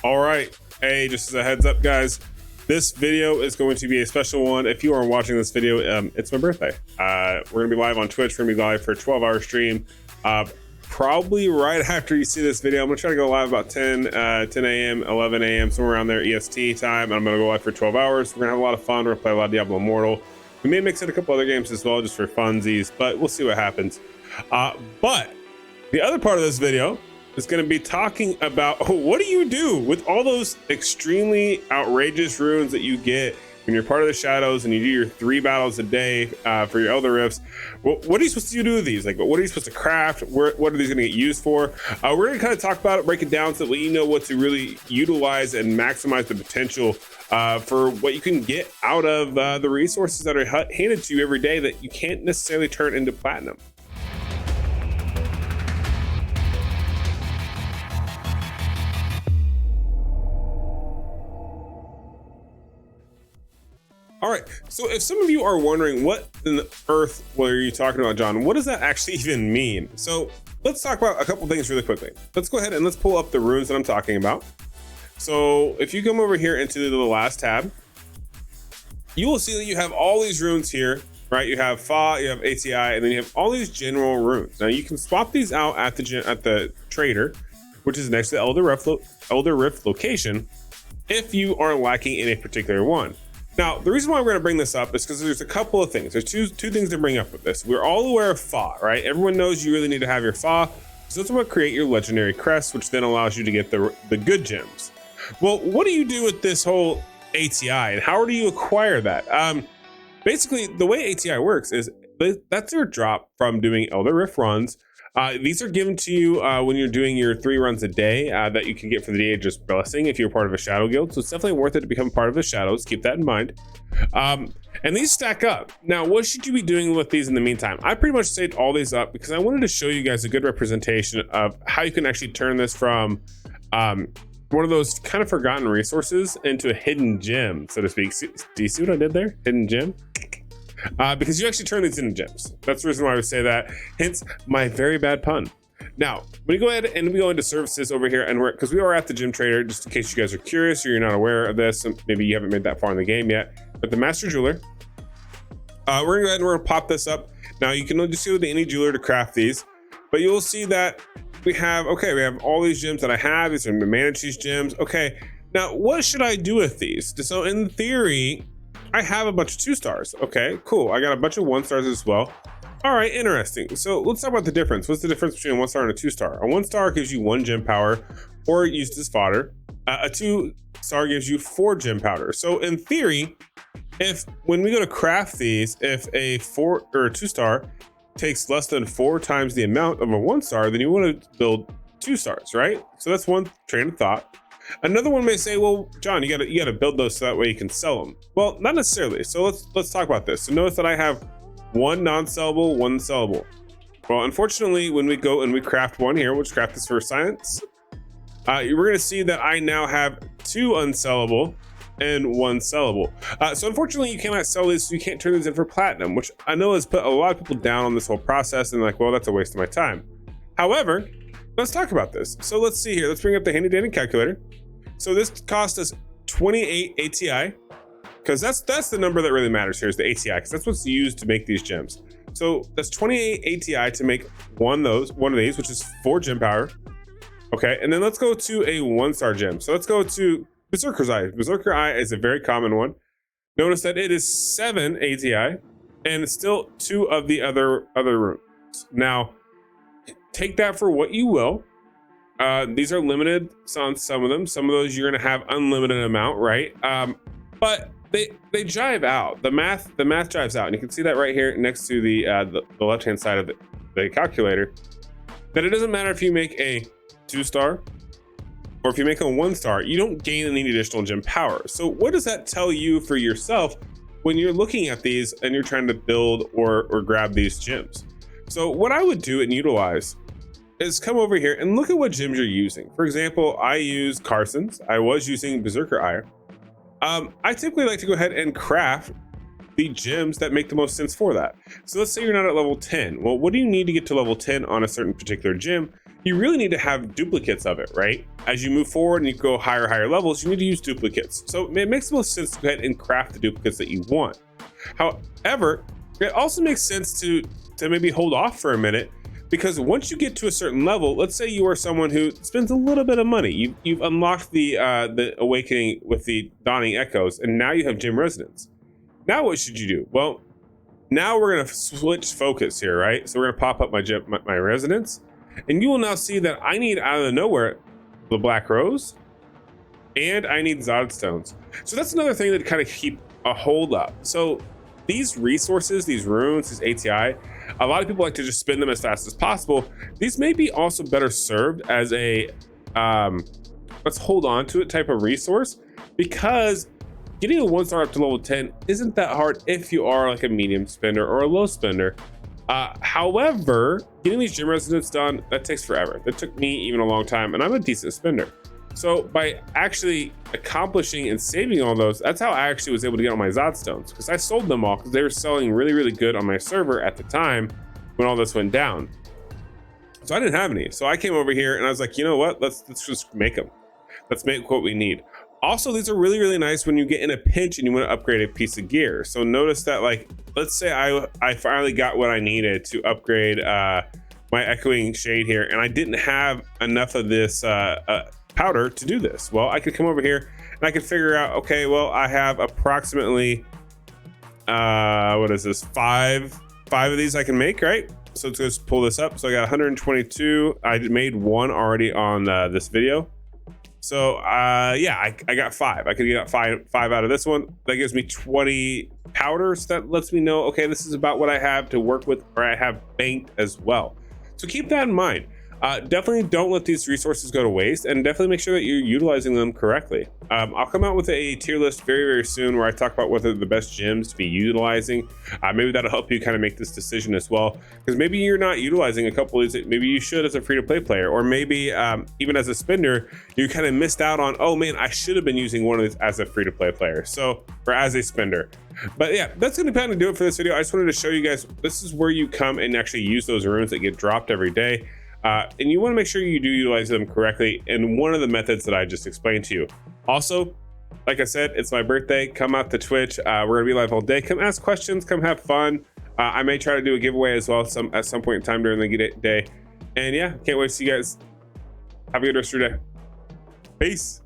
All right. Hey, just as a heads up, guys, this video is going to be a special one. If you are watching this video, it's my birthday. We're going to be live on Twitch. We're going to be live for a 12-hour stream. Probably right after you see this video. I'm going to try to go live about 10 a.m., 11 a.m., somewhere around there EST time. And I'm going to go live for 12 hours. We're going to have a lot of fun. We're going to play a lot of Diablo Immortal. We may mix in a couple other games as well, just for funsies, but we'll see what happens. But the other part of this video is going to be talking about what do you do with all those extremely outrageous runes that you get when you're part of the shadows and you do your 3 battles a day for your Elder Rifts. What are you supposed to do with these? Like, what are you supposed to craft? What are these going to get used for? We're going to kind of talk about it, break it down so that you know what to really utilize and maximize the potential for what you can get out of the resources that are handed to you every day that you can't necessarily turn into platinum. All right, so if some of you are wondering what in the earth were you talking about, John, what does that actually even mean? So let's talk about a couple things really quickly. Let's go ahead and let's pull up the runes that I'm talking about. So if you come over here into the last tab, you will see that you have all these runes here, right? You have Fa, you have ATI, and then you have all these general runes. Now you can swap these out at the trader, which is next to the Elder Rift location, if you are lacking in a particular one. Now, the reason why we're going to bring this up is because there's a couple of things. There's two things to bring up with this. We're all aware of Fa, right? Everyone knows you really need to have your Fa. So that's what create your legendary crest, which then allows you to get the good gems. Well, what do you do with this whole ATI and how do you acquire that? Basically, the way ATI works is that's your drop from doing Elder Rift runs. These are given to you when you're doing your 3 runs a day that you can get for the Aegis Blessing if you're part of a Shadow Guild. So it's definitely worth it to become part of the Shadows. Keep that in mind. And these stack up. Now, what should you be doing with these in the meantime? I pretty much saved all these up because I wanted to show you guys a good representation of how you can actually turn this from one of those kind of forgotten resources into a hidden gem, so to speak. Do you see what I did there? Hidden gem? Because you actually turn these into gems. That's the reason why I would say that. Hence my very bad pun. Now, when you go ahead and we go into services over here, and because we are at the gem trader, just in case you guys are curious or you're not aware of this, and maybe you haven't made that far in the game yet, but the Master Jeweler, we're gonna go ahead and we're gonna pop this up. Now you can just go with any jeweler to craft these, but you'll see that we have all these gems that I have. These are to manage these gems. Okay, now what should I do with these? So in theory, I have a bunch of 2 stars. Okay, cool. I got a bunch of 1 stars as well. All right, interesting. So let's talk about the difference. What's the difference between a 1 star and a 2 star? A 1 star gives you 1 gem power or used as fodder. A 2 star gives you 4 gem powder. So in theory, when we go to craft these, if a 4 or a 2 star takes less than 4 times the amount of a 1 star, then you want to build 2 stars, right? So that's one train of thought. Another one may say, well, John, you gotta build those so that way you can sell them. Well, not necessarily. So let's talk about this. So notice that I have 1 non-sellable, 1 sellable. Well, unfortunately, when we go and we craft one here, we'll craft this for science. We're gonna see that I now have 2 unsellable and 1 sellable. So unfortunately, you cannot sell these, so you can't turn these in for platinum, which I know has put a lot of people down on this whole process and like, well, that's a waste of my time. However, let's talk about this. So let's see here. Let's bring up the handy dandy calculator. So this cost us 28 ATI, because that's the number that really matters here is the ATI, because that's what's used to make these gems. So that's 28 ATI to make one of these, which is 4 gem power. Okay, and then let's go to a 1-star gem. So let's go to Berserker's Eye. Berserker Eye is a very common one. Notice that it is 7 ATI and still 2 of the other runes. Now, take that for what you will. These are limited on some of them. Some of those you're going to have unlimited amount, right? But they jive out. The math jives out, and you can see that right here next to the left-hand side of the calculator. That it doesn't matter if you make a 2-star or if you make a 1-star, you don't gain any additional gem power. So what does that tell you for yourself when you're looking at these and you're trying to build or grab these gems? So what I would do and utilize is come over here and look at what gems you're using. For example, I use Carson's. I was using Berserker Eye. I typically like to go ahead and craft the gems that make the most sense for that. So let's say you're not at level 10. Well, what do you need to get to level 10 on a certain particular gem? you really need to have duplicates of it, right? As you move forward and you go higher levels, you need to use duplicates. So it makes the most sense to go ahead and craft the duplicates that you want. However, it also makes sense to maybe hold off for a minute, because once you get to a certain level, let's say you are someone who spends a little bit of money, you've unlocked the awakening with the dawning echoes, and now you have gym resonance. Now what should you do? Well, now we're gonna switch focus here, right? So we're gonna pop up my resonance, and you will now see that I need out of the nowhere the black rose, and I need Zod stones. So that's another thing that kind of keep a hold up. So these resources, these runes, these ATI, a lot of people like to just spend them as fast as possible. These may be also better served as a let's hold on to it type of resource, because getting a 1-star up to level 10 isn't that hard if you are like a medium spender or a low spender. However, getting these gym residents done, that takes forever. That took me even a long time, and I'm a decent spender. So by actually accomplishing and saving all those, that's how I actually was able to get all my Zod stones, because I sold them all because they were selling really good on my server at the time when all this went down. So I didn't have any. So I came over here and I was like, you know what? Let's just make them. Let's make what we need. Also, these are really nice when you get in a pinch and you want to upgrade a piece of gear. So notice that, like, let's say I finally got what I needed to upgrade my echoing shade here, and I didn't have enough of this powder to do this. Well, I could come over here and I could figure out, okay, well, I have approximately what is this, five of these I can make, right? So let's just pull this up. So I got 122. I made one already on this video. So yeah, I got 5. I could get five out of this one. That gives me 20 powders. That lets me know, okay, this is about what I have to work with, or I have banked as well. So keep that in mind. Definitely don't let these resources go to waste, and definitely make sure that you're utilizing them correctly. I'll come out with a tier list very soon where I talk about what are the best gyms to be utilizing. Maybe that'll help you kind of make this decision as well, because maybe you're not utilizing a couple of these. Maybe you should as a free-to-play player, or maybe even as a spender, you kind of missed out on, oh man, I should have been using one of these as a free-to-play player, so, or as a spender. But yeah, that's going to kind of do it for this video. I just wanted to show you guys, this is where you come and actually use those runes that get dropped every day. And you want to make sure you do utilize them correctly in one of the methods that I just explained to you. Also, like I said, it's my birthday. Come out to Twitch. We're going to be live all day. Come ask questions. Come have fun. I may try to do a giveaway as well at some point in time during the day. And yeah, can't wait to see you guys. Have a good rest of your day. Peace.